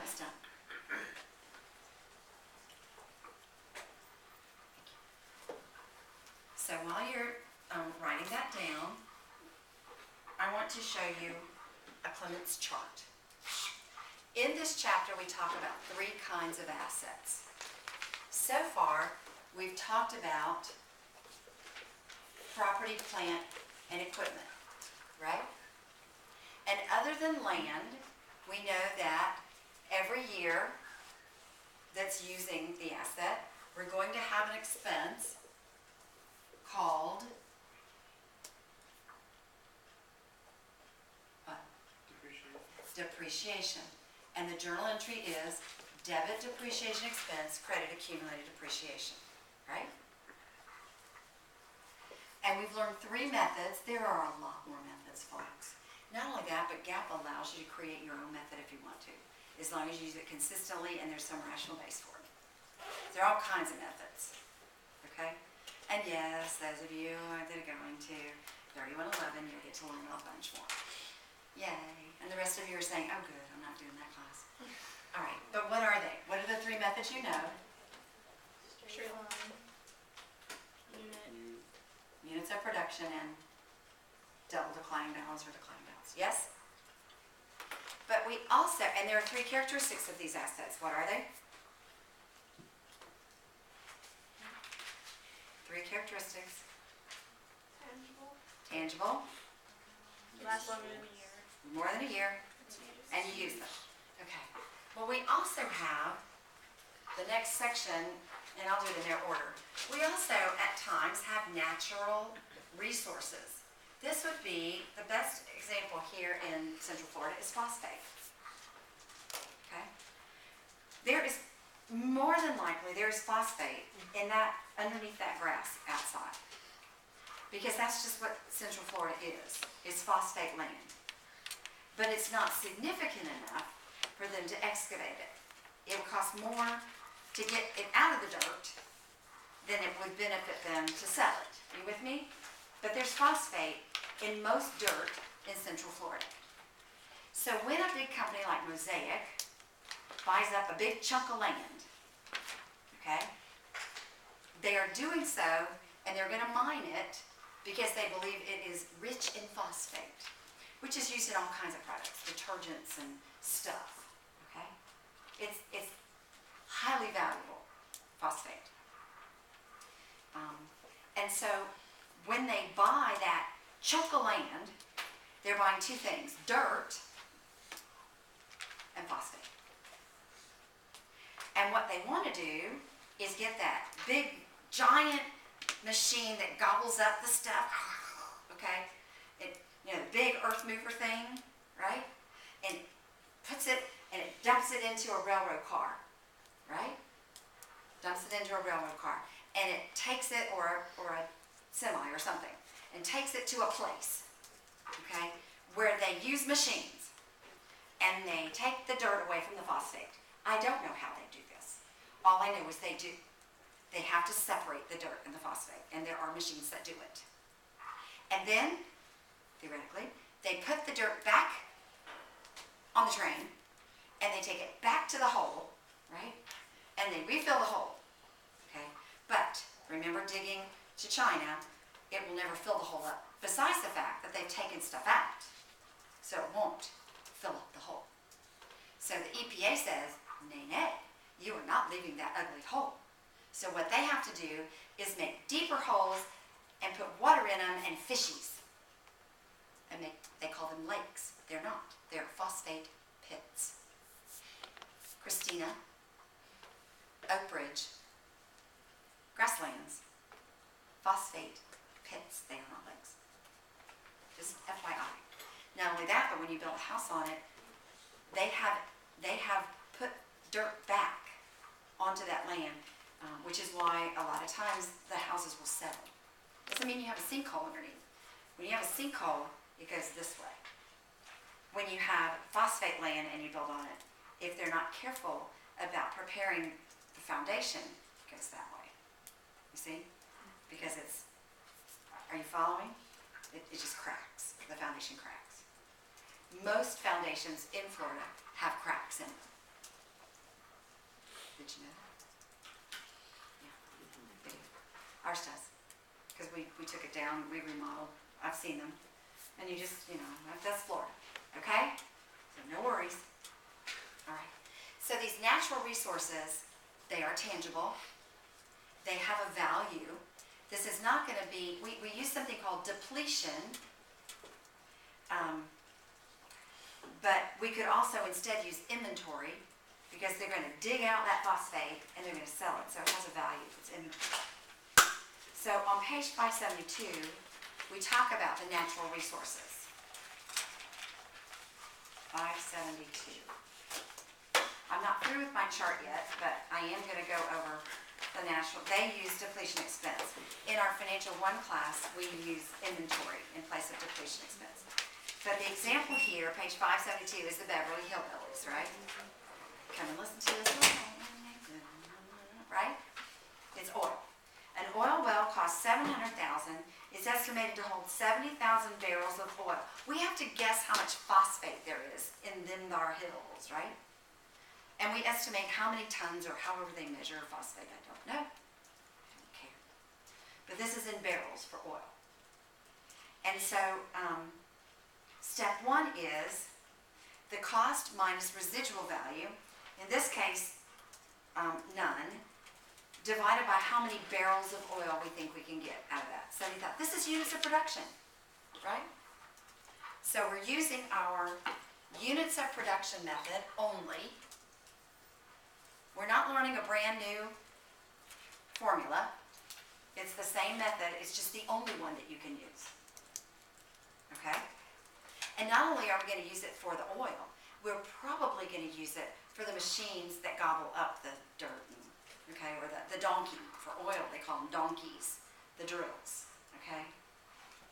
almost done. So while you're writing that down, I want to show you a Clements chart. In this chapter, we talk about 3 kinds of assets. So far, we've talked about property, plant, and equipment, right? And other than land, we know that every year that's using the asset, we're going to have an expense called depreciation. And the journal entry is debit depreciation expense, credit accumulated depreciation, right? And we've learned 3 methods. There are a lot more methods, folks. Not only that, but GAAP allows you to create your own method if you want to, as long as you use it consistently and there's some rational base for it. There are all kinds of methods, okay? And yes, those of you that are going to 3111, you'll get to learn a bunch more. Yay. And the rest of you are saying, oh good, I'm not doing that class. All right, but what are they? What are the 3 methods you know? Straight line, Units of production, and double declining balance or declining balance. Yes? But we also, and there are 3 characteristics of these assets. What are they? 3 characteristics. Tangible. last longer than a year. More than a year. And you use them. Okay. Well, we also have the next section, and I'll do it in their order. We also, at times, have natural resources. This would be, the best example here in Central Florida is phosphate. Okay? There is, more than likely, there is phosphate in that, underneath that grass outside. Because that's just what Central Florida is phosphate land. But it's not significant enough for them to excavate it. It will cost more to get it out of the dirt than it would benefit them to sell it. Are you with me? But there's phosphate in most dirt in Central Florida. So when a big company like Mosaic buys up a big chunk of land, okay, they are doing so, and they're going to mine it because they believe it is rich in phosphate, which is used in all kinds of products, detergents and stuff, okay? It's highly valuable, phosphate. And so when they buy that chunk of land, they're buying 2 things, dirt and phosphate. And what they want to do is get that big, giant machine that gobbles up the stuff, okay? You know, the big earth mover thing, right? And puts it, and it dumps it into a railroad car, right? Dumps it into a railroad car. And it takes it, or a semi or something, and takes it to a place, okay, where they use machines, and they take the dirt away from the phosphate. I don't know how they do this. All I know is they do. They have to separate the dirt and the phosphate, and there are machines that do it. And then, theoretically, they put the dirt back on the train, and they take it back to the hole, right? And they refill the hole, okay? But remember, digging to China, it will never fill the hole up, besides the fact that they've taken stuff out, so it won't fill up the hole. So the EPA says, nay, nay, you are not leaving that ugly hole. So what they have to do is make deeper holes and put water in them and fishies. And they call them lakes. They're not. They're phosphate pits. Christina, Oak Bridge, grasslands, phosphate pits. They are not lakes. Just FYI. Not only that, but when you build a house on it, they have put dirt back onto that land, which is why a lot of times the houses will settle. Doesn't mean you have a sinkhole underneath. When you have a sinkhole, it goes this way. When you have phosphate land and you build on it, if they're not careful about preparing the foundation, it goes that way. You see? Because it's, are you following? It just cracks. The foundation cracks. Most foundations in Florida have cracks in them. took it down, we remodeled. I've seen them. And you just, that's Florida, okay? So no worries. All right. So these natural resources, they are tangible. They have a value. This is not going to be, we use something called depletion, but we could also instead use inventory, because they're going to dig out that phosphate and they're going to sell it, so it has a value. It's inventory. So on page 572, we talk about the natural resources. 572. I'm not through with my chart yet, but I am going to go over the natural. They use depletion expense. In our Financial 1 class, we use inventory in place of depletion expense. But the example here, page 572, is the Beverly Hillbillies, right? Come and listen to this, right? It's oil. An oil well costs $700,000. It's estimated to hold 70,000 barrels of oil. We have to guess how much phosphate there is in them thar hills, right? And we estimate how many tons or however they measure phosphate. I don't know. I don't care. But this is in barrels for oil. And so step 1 is the cost minus residual value. In this case, none, divided by how many barrels of oil we think we can get out of that. 70,000. This is units of production, right? So we're using our units of production method only. We're not learning a brand new formula. It's the same method, it's just the only one that you can use. Okay? And not only are we going to use it for the oil, we're probably going to use it for the machines that gobble up the dirt, okay, or the donkey. For oil, they call them donkeys, the drills, okay?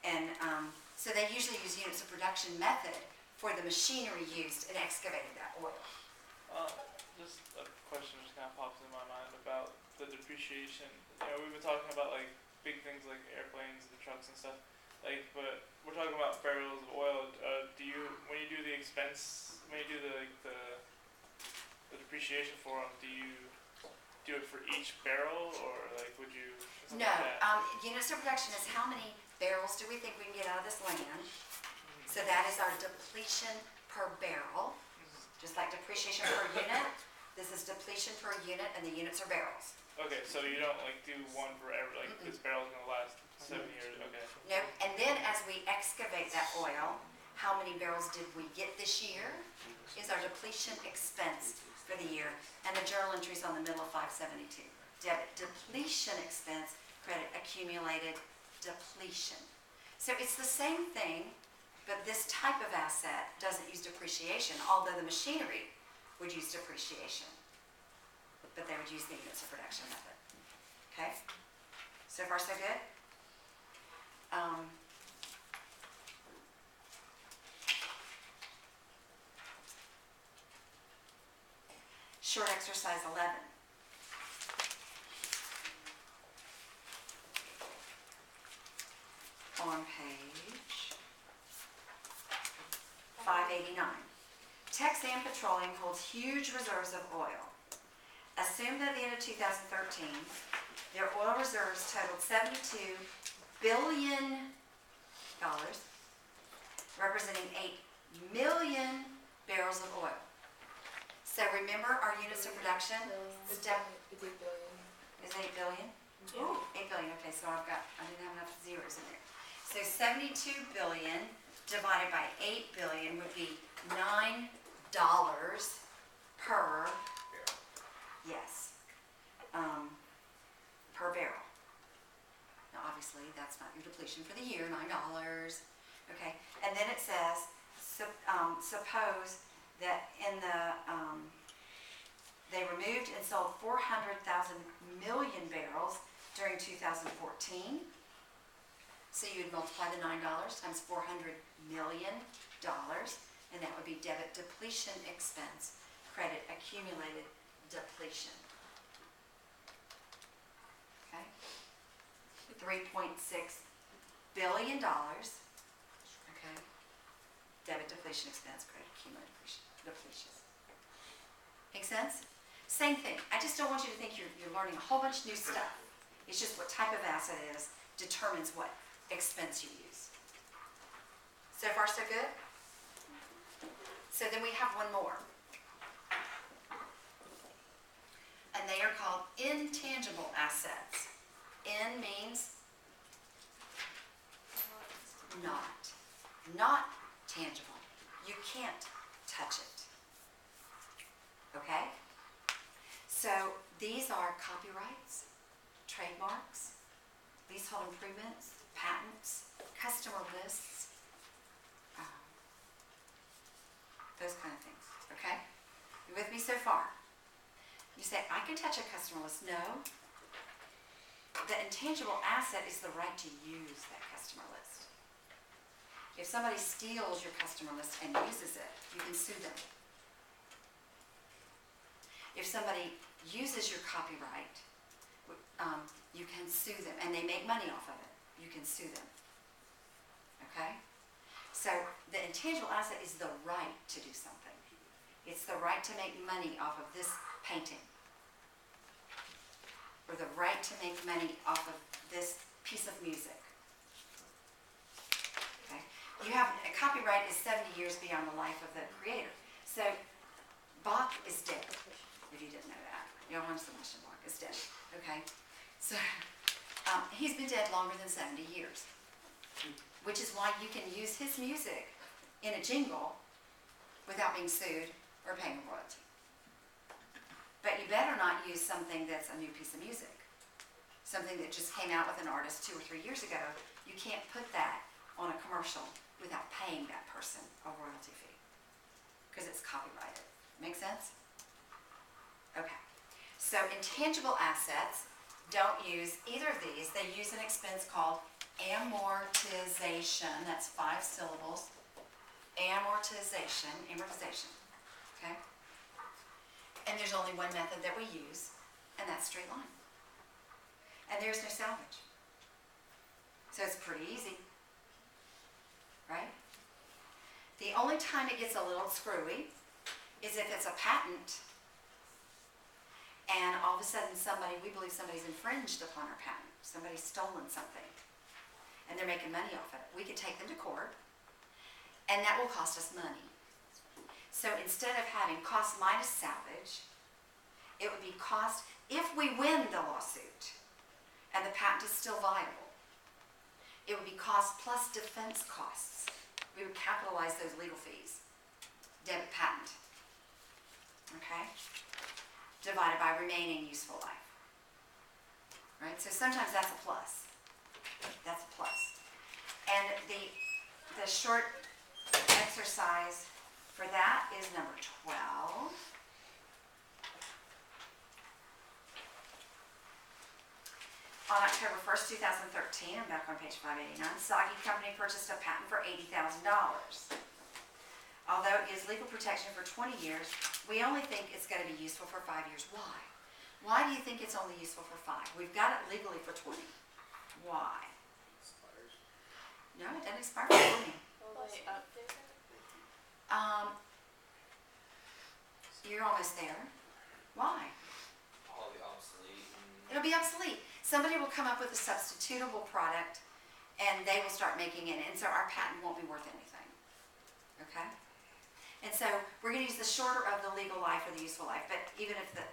And so they usually use units of production method for the machinery used in excavating that oil. Just a question just kind of pops in my mind about the depreciation. We've been talking about like big things like airplanes, the trucks and stuff. But we're talking about barrels of oil. When you do the expense, when you do the depreciation for them, do you do it for each barrel, or would you? No. Units of production is how many barrels do we think we can get out of this land? So that is our depletion per barrel. Just like depreciation per unit, this is depletion per unit, and the units are barrels. Okay, so you don't do one for every, this barrel's gonna last 7 years, okay. No, and then as we excavate that oil, how many barrels did we get this year is our depletion expense for the year, and the journal entry's on the middle of 572. Debit depletion expense, credit accumulated depletion. So it's the same thing, but this type of asset doesn't use depreciation, although the machinery would use depreciation. But they would use the units of production method. Okay? So far so good? Short exercise 11. On page 589. Texan Petroleum holds huge reserves of oil. Assume that at the end of 2013, their oil reserves totaled $72 billion, representing 8 million barrels of oil. So remember our units of production? It's 8 billion. Is 8 billion? Yeah. Ooh, 8 billion, okay, so I didn't have enough zeros in there. So 72 billion divided by 8 billion would be $9 per, yes, per barrel. Now obviously that's not your depletion for the year, $9, okay. And then it says, suppose that in the, they removed and sold 400,000 million barrels during 2014. So you would multiply the $9 times $400 million, and that would be debit depletion expense, credit accumulated depletion. Okay? $3.6 billion. Okay? Debit depletion expense, credit accumulated depletion. Make sense? Same thing. I just don't want you to think you're learning a whole bunch of new stuff. It's just what type of asset it is determines what expense you use. So far, so good? So then we have one more. And they are called intangible assets. In means not tangible. You can't touch it. Okay? So these are copyrights, trademarks, leasehold improvements, patents, customer lists, those kind of things. Okay? You with me so far? You say, I can touch a customer list. No. The intangible asset is the right to use that customer list. If somebody steals your customer list and uses it, you can sue them. If somebody uses your copyright, you can sue them, and they make money off of it. You can sue them. Okay? So the intangible asset is the right to do something. It's the right to make money off of this painting, or the right to make money off of this piece of music. Okay? You have a copyright is 70 years beyond the life of the creator. So Bach is dead, if you didn't know that. Johann Sebastian Bach is dead. Okay? So he's been dead longer than 70 years, which is why you can use his music in a jingle without being sued or paying a royalty. But you better not use something that's a new piece of music, something that just came out with an artist 2 or 3 years ago. You can't put that on a commercial without paying that person a royalty fee, because it's copyrighted. Make sense? Okay. So intangible assets don't use either of these. They use an expense called amortization. That's 5 syllables. Amortization. Okay? And there's only one method that we use, and that's straight line. And there's no salvage. So it's pretty easy, right? The only time it gets a little screwy is if it's a patent, and all of a sudden we believe somebody's infringed upon our patent. Somebody's stolen something, and they're making money off of it. We could take them to court, and that will cost us money. So instead of having cost minus salvage, it would be cost, if we win the lawsuit and the patent is still viable, it would be cost plus defense costs. We would capitalize those legal fees. Debit patent. Okay? Divided by remaining useful life. Right? So sometimes that's a plus. That's a plus. And the short exercise for that is number 12. On October 1st, 2013, I'm back on page 589, Sagi Company purchased a patent for $80,000. Although it gives legal protection for 20 years, we only think it's going to be useful for 5 years. Why? Why do you think it's only useful for 5? We've got it legally for 20. Why? Expires. No, it doesn't expire for 20. Will they update it? You're almost there. Why? All the obsolete and It'll be obsolete. Somebody will come up with a substitutable product, and they will start making it, and so our patent won't be worth anything. Okay? And so we're going to use the shorter of the legal life or the useful life, but even if the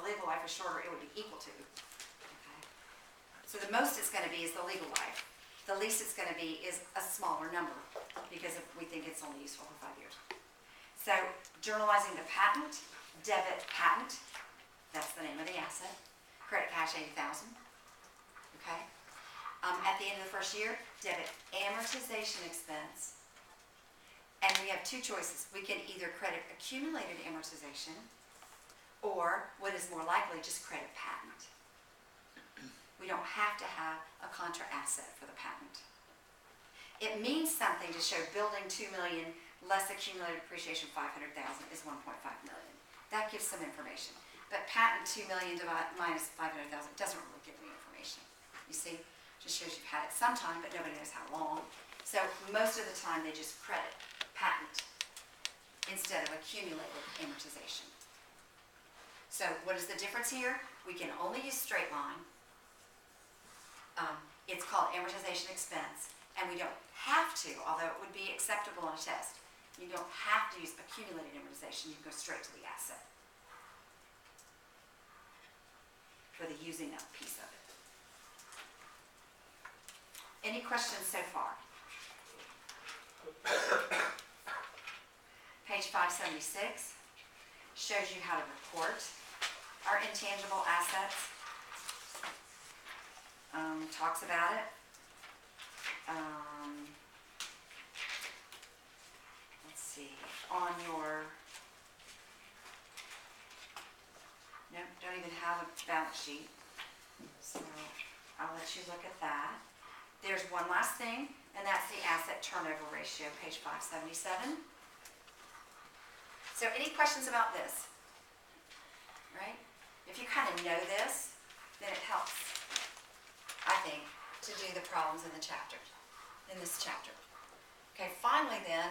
legal life is shorter, it would be equal to. Okay? So the most it's going to be is the legal life. The least it's going to be is a smaller number, because if we think it's only useful for 5 years. So journalizing the patent, debit patent, that's the name of the asset. Credit cash, $80,000. Okay? At the end of the first year, debit amortization expense. And we have 2 choices. We can either credit accumulated amortization, or what is more likely, just credit patent. We don't have to have a contra asset for the patent. It means something to show building $2 million less accumulated depreciation $500,000 is $1.5 million. That gives some information. But patent $2 million minus $500,000 doesn't really give any information. You see? Just shows you've had it sometime, but nobody knows how long. So most of the time they just credit patent instead of accumulated amortization. So what is the difference here? We can only use straight line It's called amortization expense, and we don't have to, although it would be acceptable on a test. You don't have to use accumulated amortization, you can go straight to the asset for the using up piece of it. Any questions so far? Page 576 shows you how to report our intangible assets. Talks about it. Let's see, on your, nope, don't even have a balance sheet, so I'll let you look at that. There's one last thing, and that's the asset turnover ratio, page 577. So any questions about this? Right? If you kind of know this, then it helps, I think, to do the problems in the chapter, in this chapter. Okay, finally then,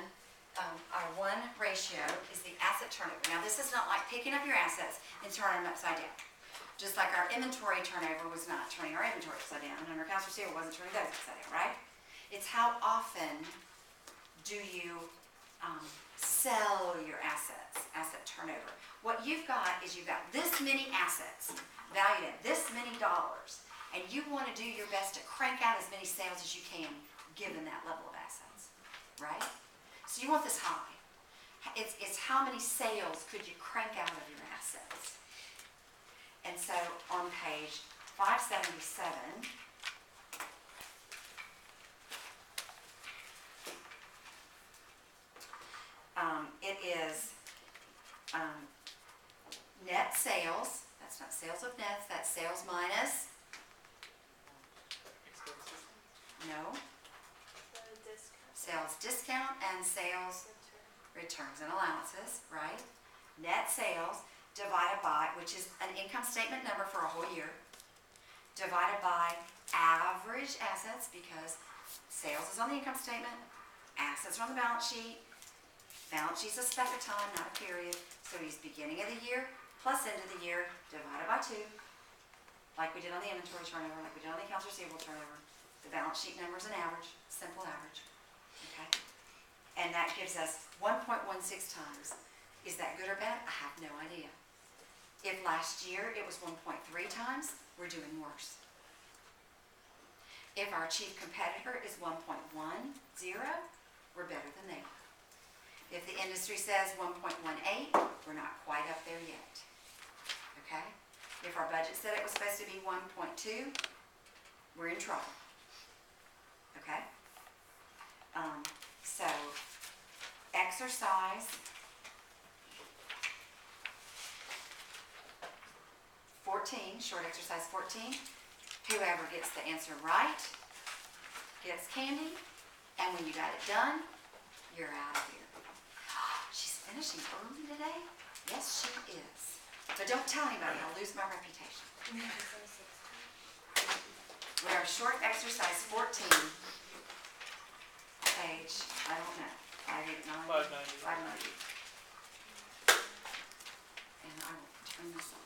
our one ratio is the asset turnover. Now this is not like picking up your assets and turning them upside down. Just like our inventory turnover was not turning our inventory upside down, and our accounts receivable wasn't turning those upside down, right? It's how often do you sell your assets, asset turnover. What you've got is you've got this many assets valued at this many dollars, and you want to do your best to crank out as many sales as you can given that level of assets, right? So you want this high. It's how many sales could you crank out of your assets. And so on page 577, it is net sales. That's not sales of nets, that's sales minus, Expenses. no, The discount. sales discount and sales Return. returns and allowances, right? Net sales divided by, which is an income statement number for a whole year, divided by average assets, because sales is on the income statement, assets are on the balance sheet. Balance sheet's a step at a time, not a period. So we use beginning of the year plus end of the year divided by 2, like we did on the inventory turnover, like we did on the accounts receivable turnover. The balance sheet number is an average, simple average, okay? And that gives us 1.16 times. Is that good or bad? I have no idea. If last year it was 1.3 times, we're doing worse. If our chief competitor is 1.10, we're better than they are. If the industry says 1.18, we're not quite up there yet, okay? If our budget said it was supposed to be 1.2, we're in trouble, okay? So, exercise 14, short exercise 14, whoever gets the answer right gets candy, and when you got it done, you're out of here. She's finishing early today? Yes, she is. But don't tell anybody, I'll lose my reputation. We are short exercise 14, page, I don't know, 589? 590. 590. And I will turn this on.